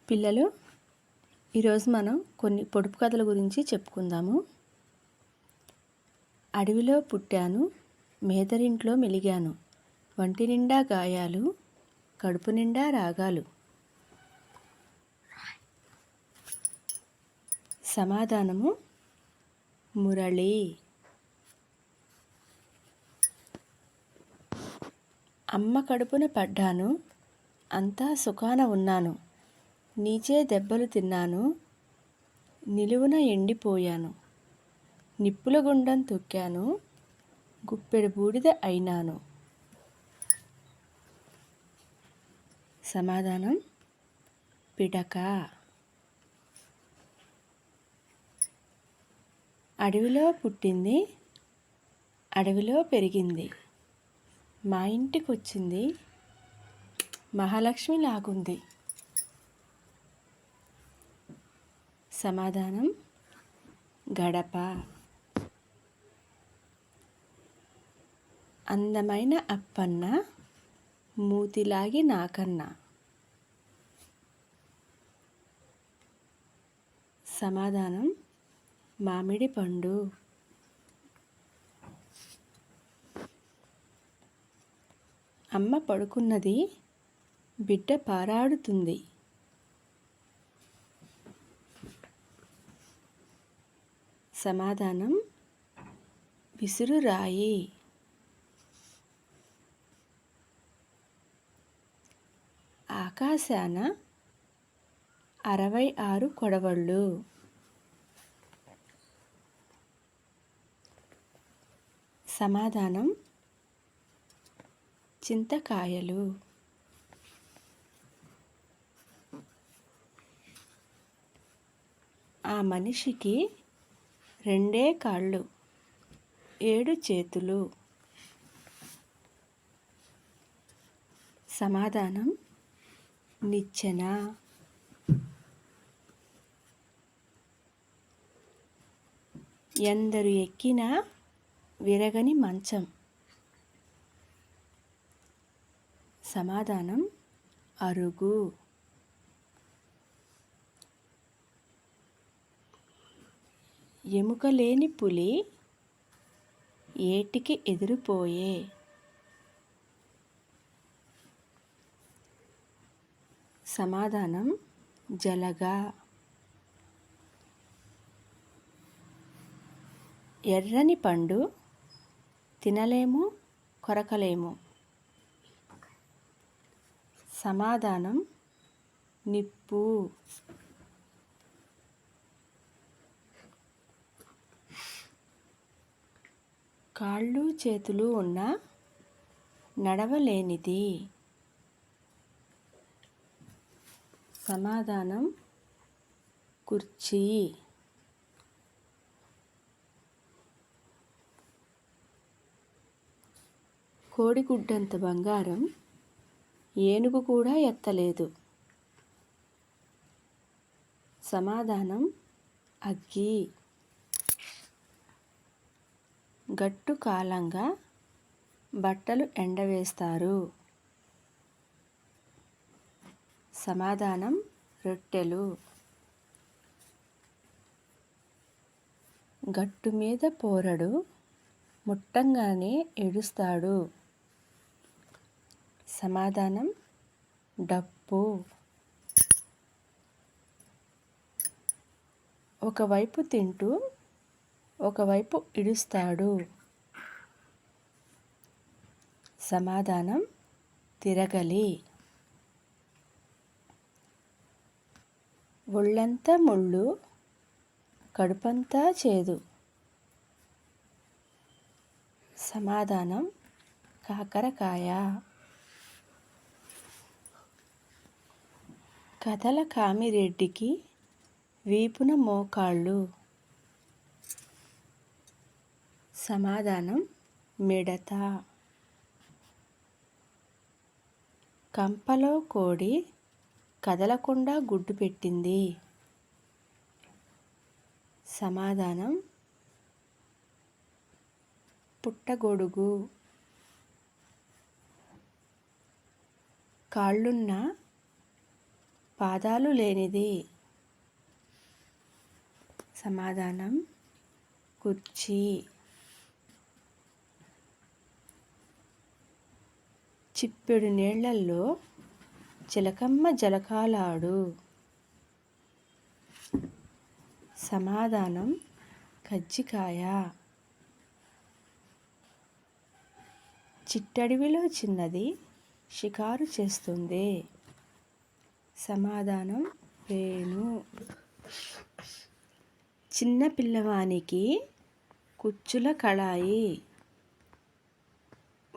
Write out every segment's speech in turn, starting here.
పిల్లలు, ఈరోజు మనం కొన్ని పొడుపు కథల గురించి చెప్పుకుందాము. అడవిలో పుట్టాను, మేదరింట్లో మెలిగాను, వంటి నిండా గాయాలు, కడుపు నిండా రాగాలు. సమాధానము మురళి. అమ్మ కడుపున పడ్డాను, అంతా సుఖాన ఉన్నాను, నీచే దెబ్బలు తిన్నాను, నిలువున ఎండిపోయాను, నిప్పుల గుండం తొక్కాను, గుప్పెడు బూడిద అయినాను. సమాధానం పిడక. అడవిలో పుట్టింది, అడవిలో పెరిగింది, మా ఇంటికి వచ్చింది, మహాలక్ష్మి లాగుంది. సమాధానం గడప. అందమైన అప్పన్న, మూతిలాగి నాకన్నా. సమాధానం మామిడి పండు. అమ్మ పడుకున్నది, బిడ్డ పారాడుతుంది. సమాధానం విసురురాయి. ఆకాశాన 66 కొడవళ్ళు. సమాధానం చింతకాయలు. ఆ మనిషికి 2 కాళ్ళు, 7 చేతులు. సమాధానం నిచ్చెన. ఎందరు ఎక్కినా విరగని మంచం. సమాధానం అరుగు. ఎముకలేని పులి ఏటికి ఎదురుపోయే. సమాధానం జలగా. ఎర్రని పండు తినలేము, కొరకలేము. సమాధానం నిప్పు. కాళ్ళు చేతులు ఉన్న నడవలేనిది. సమాధానం కుర్చీ. కోడిగుడ్డంత బంగారం ఏనుగు కూడా ఎత్తలేదు. సమాధానం అగ్గి. గట్టు కాలంగా బట్టలు ఎండవేస్తారు. సమాధానం రొట్టెలు. గట్టు మీద పోరడు ముట్టంగానే ఏడుస్తాడు. సమాధానం డప్పు. ఒకవైపు తింటూ ఒకవైపు ఇడుస్తాడు. సమాధానం తిరగలి. ఒళ్ళంతా ముళ్ళు, కడుపంతా చేదు. సమాధానం కాకరకాయ. కథల కామిరెడ్డికి వీపున మోకాళ్ళు. సమాధానం మిడత. కంపలో కోడి కదలకుండా గుడ్డు పెట్టింది. సమాధానం పుట్టగొడుగు. కాళ్ళున్న పాదాలు లేనిది. సమాధానం కుర్చీ. చిప్పెడు నీళ్లల్లో చిలకమ్మ జలకాలాడు. సమాధానం కజ్జికాయ. చిట్టడవిలో చిన్నది షికారు చేస్తుంది. సమాధానం వేణు. చిన్న పిల్లవానికి కుచ్చుల కళాయి.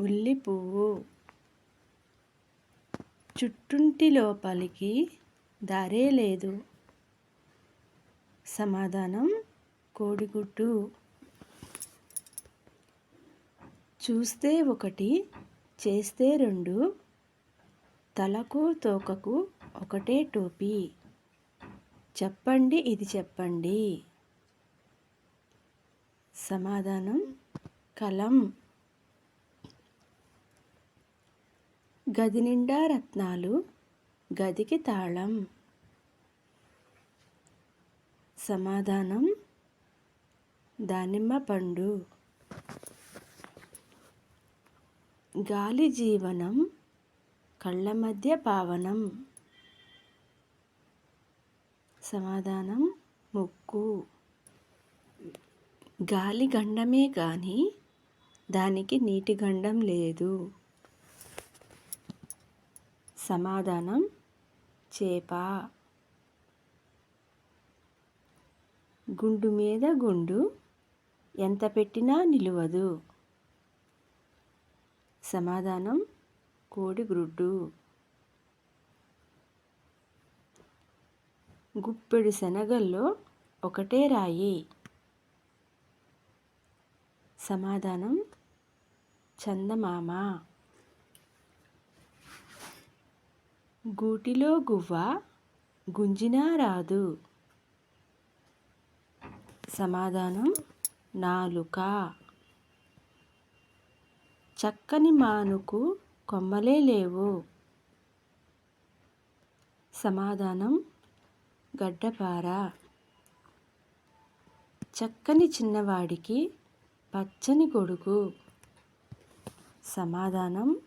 ఉల్లి పువ్వు. చుట్టుంటి లోపలికి దారే లేదు. సమాధానం కోడిగుడ్డు. చూస్తే ఒకటి చేస్తే రెండు, తలకు తోకకు ఒకటే టోపీ. చెప్పండి ఇది చెప్పండి. సమాధానం కలం. గది నిండా రత్నాలు, గదికి తాళం. సమాధానం దానిమ్మ పండు. గాలి జీవనం, కళ్ళ మధ్య పావనం. సమాధానం ముక్కు. గాలి గండమే కానీ దానికి నీటి గండం లేదు. సమాధానం చేప. గుండు మీద గుండు ఎంత పెట్టినా నిలువదు. సమాధానం కోడిగ్రుడ్డు. గుప్పెడు శనగల్లో ఒకటే రాయి. సమాధానం చందమామ. గూటిలో గువ్వ గుంజినా రాదు. సమాధానం నాలుక. చక్కని మానుకు కొమ్మలే లేవు. సమాధానం గడ్డపార. చక్కని చిన్నవాడికి పచ్చని గొడుగు. సమాధానం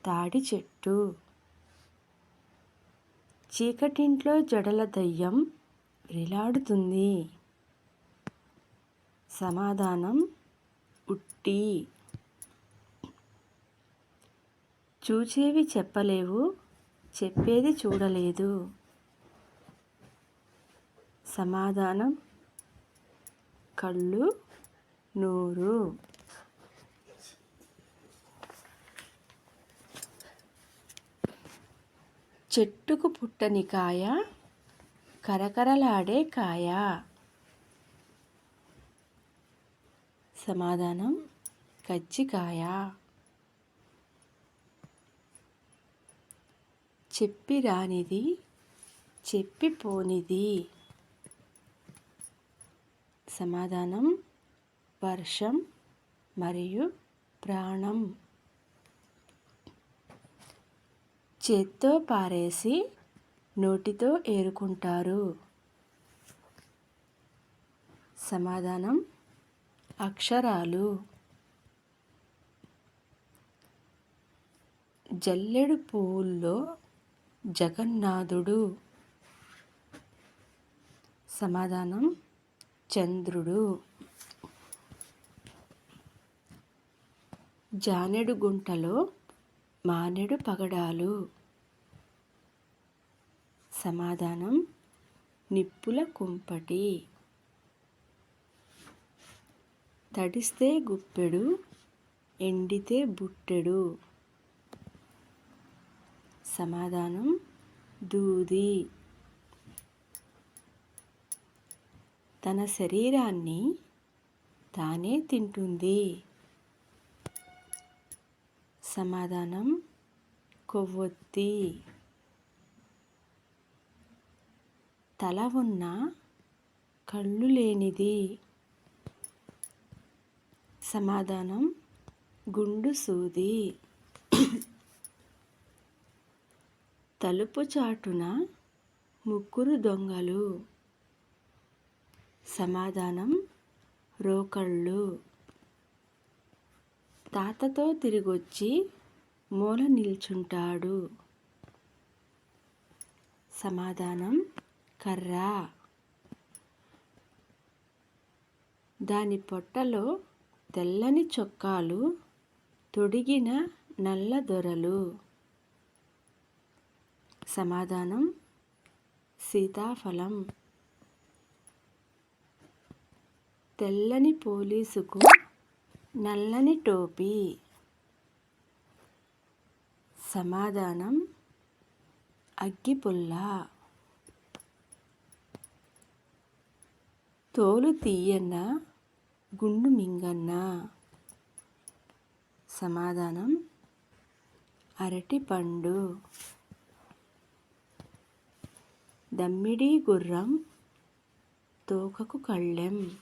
తాడి చెట్టు. చీకటింట్లో జడల దయ్యం వేలాడుతుంది. సమాధానం ఉట్టి. చూచేవి చెప్పలేవు, చెప్పేది చూడలేదు. సమాధానం కళ్ళు, నోరు. చెట్టుకు పుట్టని కాయ, కరకరలాడే కాయ. సమాధానం కజ్జికాయ. చెప్పి రానిది, చెప్పిపోనిది. సమాధానం వర్షం మరియు ప్రాణం. చేత్తో పారేసి నోటితో ఏరుకుంటారు. సమాధానం అక్షరాలు. జల్లెడు పువ్వుల్లో జగన్నాథుడు. సమాధానం చంద్రుడు. జానెడు గుంటలో మానెడు పగడాలు. సమాధానం నిప్పుల కుంపటి. తడిస్తే గుప్పెడు, ఎండితే బుట్టెడు. సమాధానం దూది. తన శరీరాన్ని తానే తింటుంది. సమాధానం కొవ్వొత్తి. తల ఉన్న కళ్ళు లేనిది. సమాధానం గుండు సూది. తలుపు చాటున ముగ్గురు దొంగలు. సమాధానం రోకళ్ళు. తాతతో తిరిగొచ్చి మూల నిల్చుంటాడు. సమాధానం కర్ర. దాని పొట్టలో తెల్లని చొక్కాలు, తొడిగిన నల్ల దొరలు. సమాధానం సీతాఫలం. తెల్లని పోలీసుకు నల్లని టోపీ. సమాధానం అగ్గిపుల్ల. తోలు తీయన్న, గుండు మింగన్న. సమాధానం అరటిపండు. దమ్మిడి గుర్రం, తోకకు కళ్ళెం.